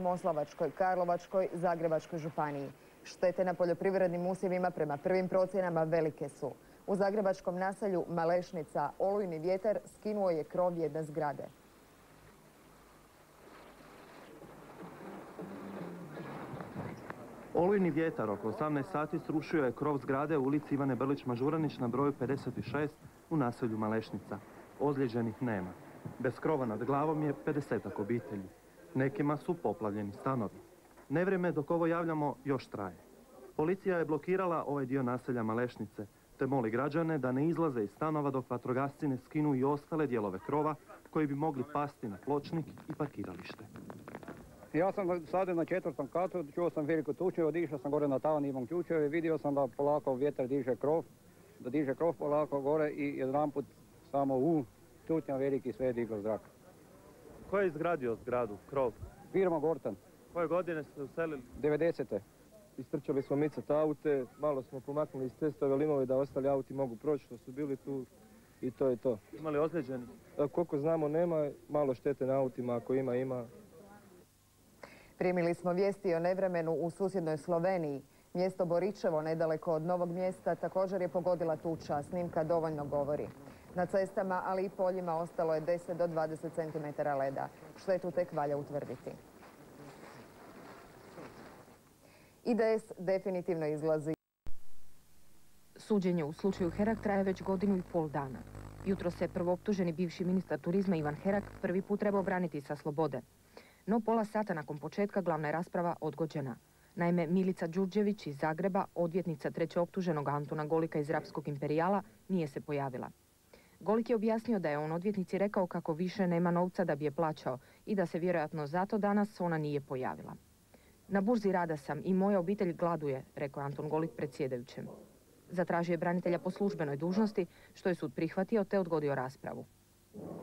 Moslavačkoj, Karlovačkoj, Zagrebačkoj županiji. Štete na poljoprivrednim usjevima prema prvim procjenama velike su. U zagrebačkom naselju Malešnica olujni vjetar skinuo je krov jedne zgrade. Olujni vjetar oko 18 sati srušio je krov zgrade u ulici Ivane Brlić-Mažuranić na broju 56 u naselju Malešnica. Ozlijeđenih nema. Bez krova nad glavom je 50-ak obitelji. Nekima su poplavljeni stanovi. Nevrijeme dok ovo javljamo još traje. Policija je blokirala ovaj dio naselja Malešnice, te moli građane da ne izlaze iz stanova dok vatrogasci ne skinu i ostale dijelove krova koji bi mogli pasti na pločnik i parkiralište. Ja sam sada na 4. katu, čuo sam veliku tuču, odišao sam gore na tavan, imam ključeve, vidio sam da polako vjetar diže krov polako gore i jedanput samo tutnja veliki sve je diglo zrak. Ko je izgradio zgradu, krov? Firma Gortan. Koje godine ste uselili? 90. Istrčali smo micati aute, malo smo pomaknuli iz cestove limove da ostali auti mogu proći što su bili tu i to je to. Imali ozlijeđeni? Koliko znamo nema, malo štete na autima, ako ima. Primili smo vijesti o nevremenu u susjednoj Sloveniji. Mjesto Boričevo, nedaleko od Novog Mjesta, također je pogodila tuča. Snimka dovoljno govori. Na cestama, ali i poljima ostalo je 10 do 20 cm leda. Štetu tek valja utvrditi. IDS definitivno izlazi. Suđenje u slučaju Herak traje već 1,5 godina. Jutro se prvooptuženi bivši ministar turizma Ivan Herak prvi put trebao braniti sa slobode. No pola sata nakon početka glavna je rasprava odgođena. Naime, Milica Đurđević iz Zagreba, odvjetnica trećeoptuženog Antuna Golika iz Rapskog imperijala, nije se pojavila. Golik je objasnio da je on odvjetnici rekao kako više nema novca da bi je plaćao i da se vjerojatno zato danas ona nije pojavila. Na burzi rada sam i moja obitelj gladuje, rekao je Anton Golik predsjedajućem. Zatražio je branitelja po službenoj dužnosti, što je sud prihvatio te odgodio raspravu.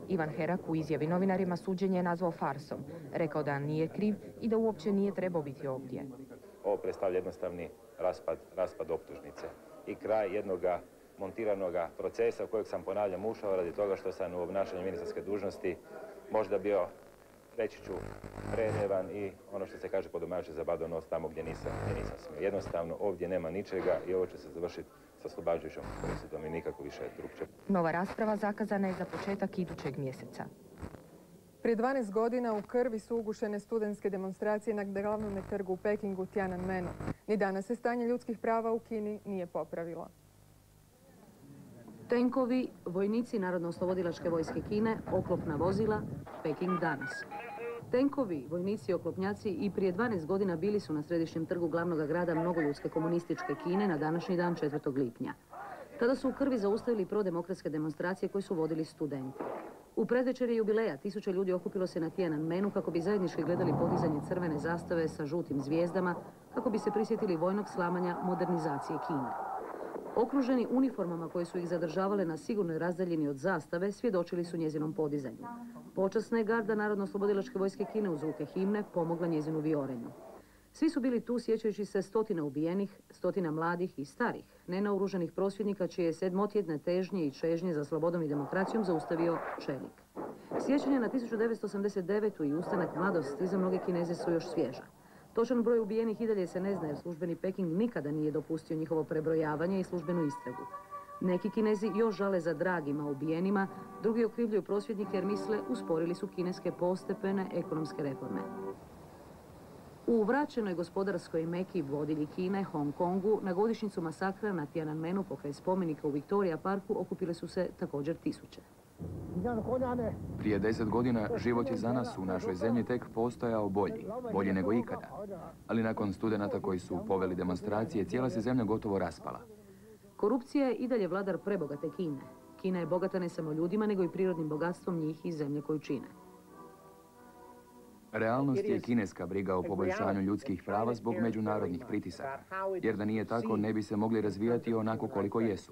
Ivan Herak u izjavi novinarima suđenje je nazvao farsom, rekao da nije kriv i da uopće nije trebao biti ovdje. Ovo predstavlja jednostavni raspad optužnice i kraj jednog montiranog procesa u kojeg sam, ponavljam, ušao radi toga što sam u obnašanju ministarske dužnosti možda bio, reći ću, prerevan i ono što se kaže po domaći zabadao nos tamo gdje nisam smio. Jednostavno ovdje nema ničega i ovo će se završiti sa oslobađajućom presudom i nikako više drugčije. Nova rasprava zakazana je za početak idućeg mjeseca. Prije 12 godina u krvi su ugušene studentske demonstracije na glavnom trgu u Pekingu Tiananmenu. Ni danas se stanje ljudskih prava u Kini nije popravilo. Tenkovi, vojnici Narodno-oslobodilačke vojske Kine, oklopna vozila, Peking danas. Tenkovi, vojnici i oklopnjaci i prije 12 godina bili su na središnjem trgu glavnog grada mnogoljudske komunističke Kine na današnji dan 4. lipnja. Tada su u krvi zaustavili prodemokratske demonstracije koje su vodili studenti. U predvečerje jubileja 1000 ljudi okupilo se na Tiananmenu kako bi zajednički gledali podizanje crvene zastave sa žutim zvijezdama, kako bi se prisjetili vojnog slamanja modernizacije Kine. Okruženi uniformama koje su ih zadržavale na sigurnoj razdaljini od zastave, svjedočili su njezinom podizanju. Počasna je garda Narodno-oslobodilačke vojske Kine uz zvuke himne pomogla njezinu viorenju. Svi su bili tu sjećajući se stotina ubijenih, stotina mladih i starih, nenaoružanih prosvjednika čije je sedmotjedne težnje i čežnje za slobodom i demokracijom zaustavio čelik. Sjećanje na 1989. i ustanak mladosti za mnoge Kineze su još svježa. Točan broj ubijenih i dalje se ne zna jer službeni Peking nikada nije dopustio njihovo prebrojavanje i službenu istragu. Neki Kinezi još žale za dragima ubijenima, drugi okrivljuju prosvjednike jer misle usporili su kineske postepene ekonomske reforme. U vraćenoj gospodarskoj meki vodilji Kine, Hong Kongu, na godišnjicu masakra na Tiananmenu pokraj spomenika u Victoria Parku okupile su se također tisuće. Prije 10 godina život je za nas u našoj zemlji tek postojao bolji nego ikada. Ali nakon studenata koji su poveli demonstracije, cijela se zemlja gotovo raspala. Korupcija je i dalje vladar prebogate Kine. Kina je bogata ne samo ljudima, nego i prirodnim bogatstvom njih i zemlje koju čine. Realnost je kineska briga o poboljšanju ljudskih prava zbog međunarodnih pritisaka, jer da nije tako ne bi se mogli razvijati onako koliko jesu.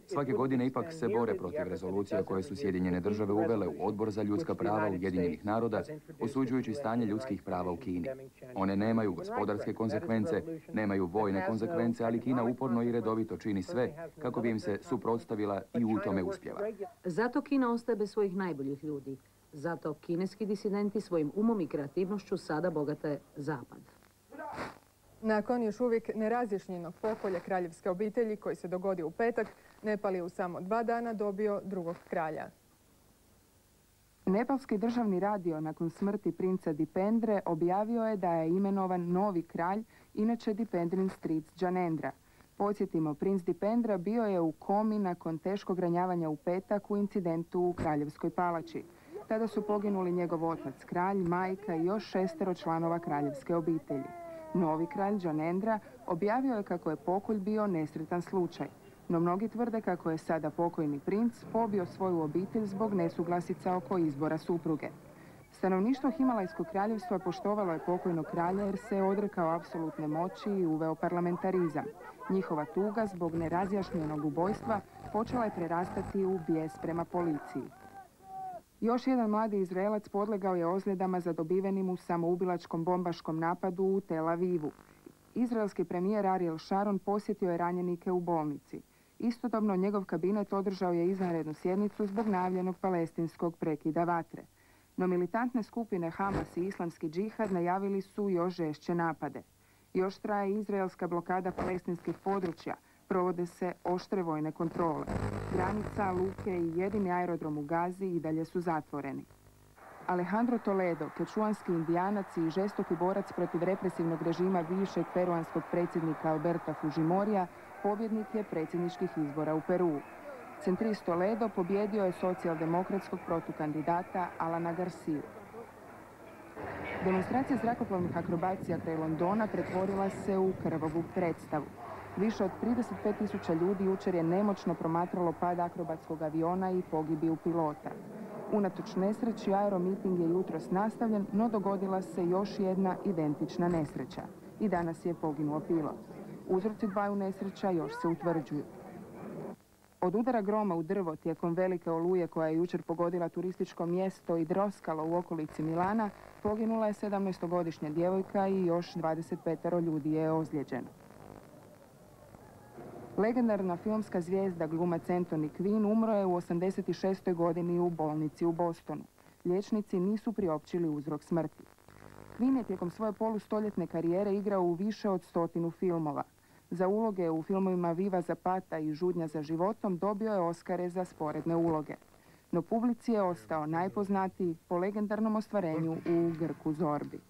Svake godine ipak se bore protiv rezolucija koje su Sjedinjene države uvele u Odbor za ljudska prava Ujedinjenih naroda, osuđujući stanje ljudskih prava u Kini. One nemaju gospodarske konsekvence, nemaju vojne konsekvence, ali Kina uporno i redovito čini sve kako bi im se suprotstavila i u tome uspjeva. Zato Kina ostaje bez svojih najboljih ljudi. Zato kineski disidenti svojim umom i kreativnošću sada bogate Zapad. Nakon još uvijek nerazjašnjenog pokolja kraljevske obitelji koji se dogodio u petak, Nepal je u samo 2 dana dobio drugog kralja. Nepalski državni radio nakon smrti princa Dipendre objavio je da je imenovan novi kralj, inače Dipendrin stric Gyanendra. Podsjetimo, princ Dipendra bio je u komi nakon teškog ranjavanja u petak u incidentu u Kraljevskoj palači. Tada su poginuli njegov otac, kralj, majka i još 6 članova kraljevske obitelji. Novi kralj Gyanendra objavio je kako je pokolj bio nesretan slučaj, no mnogi tvrde kako je sada pokojni princ pobio svoju obitelj zbog nesuglasica oko izbora supruge. Stanovništvo Himalajskog kraljevstva poštovalo je pokojnog kralja jer se je odrekao apsolutne moći i uveo parlamentarizam. Njihova tuga zbog nerazjašnjenog ubojstva počela je prerastati u bijes prema policiji. Još jedan mladi Izraelac podlegao je ozljedama zadobivenim u samoubilačkom bombaškom napadu u Tel Avivu. Izraelski premijer Ariel Sharon posjetio je ranjenike u bolnici. Istodobno njegov kabinet održao je izvanrednu sjednicu zbog najavljenog palestinskog prekida vatre. No militantne skupine Hamas i Islamski džihad najavili su još žešće napade. Još traje izraelska blokada palestinskih područja, provode se oštre vojne kontrole. Granica, luke i jedini aerodrom u Gazi i dalje su zatvoreni. Alejandro Toledo, kečuanski indijanac i žestoki borac protiv represivnog režima bivšeg peruanskog predsjednika Alberta Fujimorija, pobjednik je predsjedničkih izbora u Peruu. Centrist Toledo pobjedio je socijaldemokratskog protukandidata Alana Garciju. Demonstracija zrakoplovnih akrobacija kraj Londona pretvorila se u krvavu predstavu. Više od 35.000 ljudi jučer je nemoćno promatralo pad akrobatskog aviona i pogibiju pilota. Unatoč nesreći, aeromiting je jutros nastavljen, no dogodila se još jedna identična nesreća. I danas je poginuo pilot. Uzroci dvaju nesreća još se utvrđuju. Od udara groma u drvo tijekom velike oluje koja je jučer pogodila turističko mjesto i Droskalo u okolici Milana, poginula je 17-godišnja djevojka i još 25 ljudi je ozlijeđeno. Legendarna filmska zvijezda glumac Anthony Quinn umro je u 86. godini u bolnici u Bostonu. Liječnici nisu priopćili uzrok smrti. Quinn je tijekom svoje polustoljetne karijere igrao u više od 100 filmova. Za uloge u filmovima Viva Zapata i Žudnja za životom dobio je Oskare za sporedne uloge. No publici je ostao najpoznatiji po legendarnom ostvarenju u Grku Zorbi.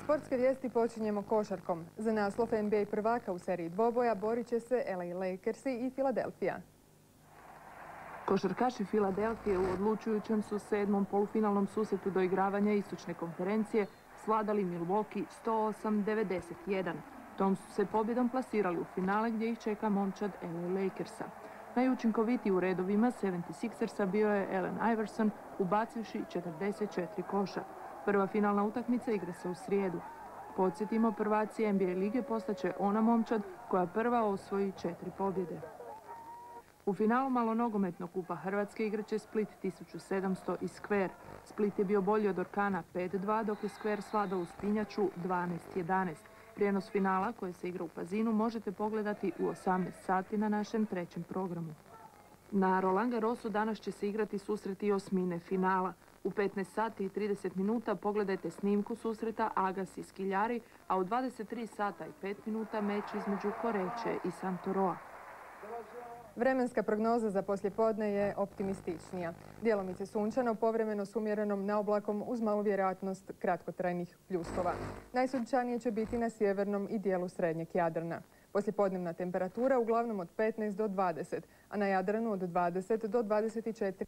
Sportske vijesti počinjemo košarkom. Za naslov NBA prvaka u seriji dvoboja borit će se LA Lakersi i Filadelfija. Košarkaši Filadelfije u odlučujućem su 7. polufinalnom susretu doigravanja istočne konferencije svladali Milwaukee 108-91. Tom su se pobjedom plasirali u finale gdje ih čeka momčad LA Lakersa. Najučinkovitiji u redovima 76ersa bio je Allen Iverson, ubacivši 44 koša. Prva finalna utakmica igra se u srijedu. Podsjetimo, prvaci NBA lige postaće ona momčad koja prva osvoji 4 pobjede. U finalu malonogometnog kupa Hrvatske igraće Split 1700 i Skver. Split je bio bolji od Orkana 5-2, dok je Skver svladao Uspinjaču 12-11. Prijenos finala, koji se igra u Pazinu, možete pogledati u 18 sati na našem 3. programu. Na Roland Garrosu danas će se igrati susreti osmine finala. U 15 sati i 30 minuta pogledajte snimku susreta Agas i Skiljari, a u 23 sata i 5 minuta meč između Koreće i Santoroa. Vremenska prognoza za poslijepodne je optimističnija. Djelomice sunčano, povremeno s umjerenom naoblakom uz malu vjerojatnost kratkotrajnih pljuskova. Najsunčanije će biti na sjevernom i dijelu srednjeg Jadrana. Poslijepodnevna temperatura uglavnom od 15 do 20, a na Jadranu od 20 do 24.